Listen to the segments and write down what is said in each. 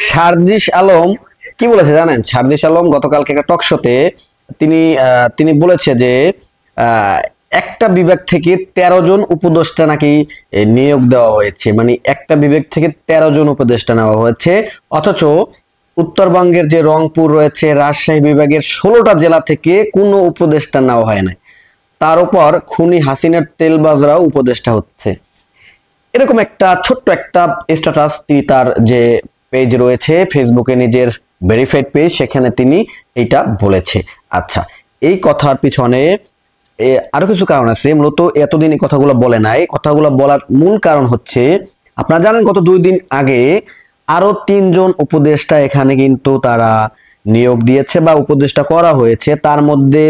সার্জিস আলম কি বলেছে জানেন? সার্জিস আলম গতকালকে একটা টক শোতে তিনি তিনি বলেছে যে আহ, একটা বিভাগ থেকে 13 জন উপদেষ্টা নাকি নিয়োগ দেওয়া হয়েছে, মানে একটা বিভাগ থেকে 13 জন উপদেষ্টা নেওয়া হয়েছে, অথচ উত্তরবঙ্গের যে রংপুর রয়েছে, রাজশাহী বিভাগের 16টা জেলা থেকে কোনো উপদেষ্টা নেওয়া হয় না। তার উপর খুনি হাসিনার তেলবাজরাও উপদেষ্টা হচ্ছে। এরকম একটা ছোট্ট একটা স্ট্যাটাস তিনি তার যে পেজ রয়েছে ফেসবুকে, নিজের ভেরিফাইড পেজ, সেখানে তিনি এটা বলেছে। আচ্ছা, এই কথার পিছনে আরো কিছু কারণ আছে। মূলত এতদিন এই কথাগুলো বলে নাই। কথাগুলো বলার মূল কারণ হচ্ছে, আপনারা জানেন গত 2 দিন আগে আরো 3 জন উপদেষ্টা এখানে কিন্তু তারা নিয়োগ দিয়েছে বা উপদেষ্টা করা হয়েছে। তার মধ্যে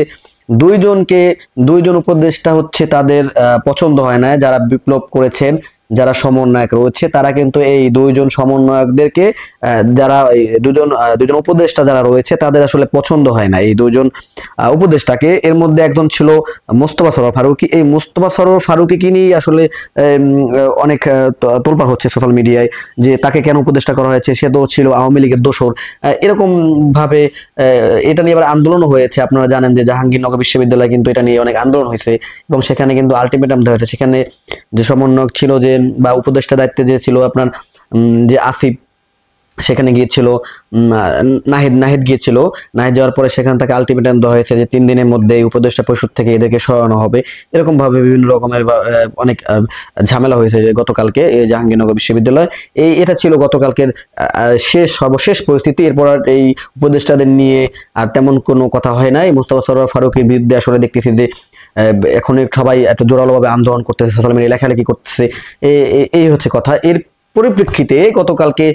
2জন উপদেষ্টা হচ্ছে তাদের পছন্দ হয় না, যারা বিপ্লব করেছেন, যারা সমন্বয়ক রয়েছে, তারা কিন্তু এই 2জন সমন্বয়কদেরকে যারা এই দুজন উপদেষ্টা যারা রয়েছে তাদের আসলে পছন্দ হয় না এই 2জন উপদেষ্টাকে। এর মধ্যে একজন ছিল মোস্তফা সরোয়ার ফারুকী। এই মোস্তফা সরোয়ার ফারুকীকে নিয়ে আসলে অনেক তোলপাড় হচ্ছে সোশ্যাল মিডিয়ায়, যে তাকে কেন উপদেষ্টা করা হয়েছে, সে তো ছিল আওয়ামী লীগের দোসর। এরকম ভাবে এটা নিয়ে আবার আন্দোলনও হয়েছে। আপনারা জানেন যে জাহাঙ্গীরনগর বিশ্ববিদ্যালয়ে কিন্তু এটা নিয়ে অনেক আন্দোলন হয়েছে এবং সেখানে কিন্তু আলটিমেটাম দেওয়া হয়েছে। সেখানে যে সমন্বয়ক ছিল, যে বা উপদেষ্টা দায়িত্বে যে ছিল আপনার যে আসিফ, সেখানে গিয়েছিল নাহিদ নাহিদ গিয়েছিল। নাহিদ যাওয়ার পরে সেখান থেকে আলটিমেটাম দেওয়া হয়েছে যে 3 দিনের মধ্যে উপদেষ্টা পরিষদ থেকে এদেরকে সরানো হবে। এরকম ভাবে বিভিন্ন রকমের অনেক ঝামেলা হয়েছে গতকালকে এই জাহাঙ্গীরনগর বিশ্ববিদ্যালয়। এটা ছিল গতকালকের সর্বশেষ পরিস্থিতি। এরপর আর এই উপদেষ্টাদের নিয়ে আর তেমন কোনো কথা হয় নাই। মোস্তফা সরোয়ার ফারুকীর বিরুদ্ধে আসলে দেখতেছি যে এখন সবাই এত জোরালোভাবে আন্দোলন করতেছে, সোশ্যাল মিডিয়ায় লেখালেখি করতেছে। এই হচ্ছে কথা। এর পরিপ্রেক্ষিতে গতকালকে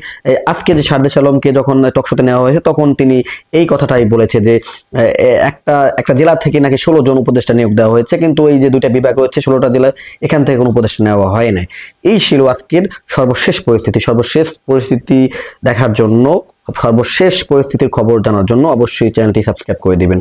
আজকে যে সার্জিস আলমকে যখন টকশোতে নেওয়া হয়েছে, তখন তিনি এই কথাটাই বলেছে যে একটা একটা জেলা থেকে নাকি 16 জন উপদেষ্টা নিয়োগ দেওয়া হয়েছে, কিন্তু এই যে 2টা বিভাগ রয়েছে 16টা জেলা, এখান থেকে কোনো উপদেষ্টা নেওয়া হয় নাই। এই ছিল আজকের সর্বশেষ পরিস্থিতি। সর্বশেষ পরিস্থিতি দেখার জন্য, সর্বশেষ পরিস্থিতির খবর জানার জন্য অবশ্যই চ্যানেলটি সাবস্ক্রাইব করে দিবেন।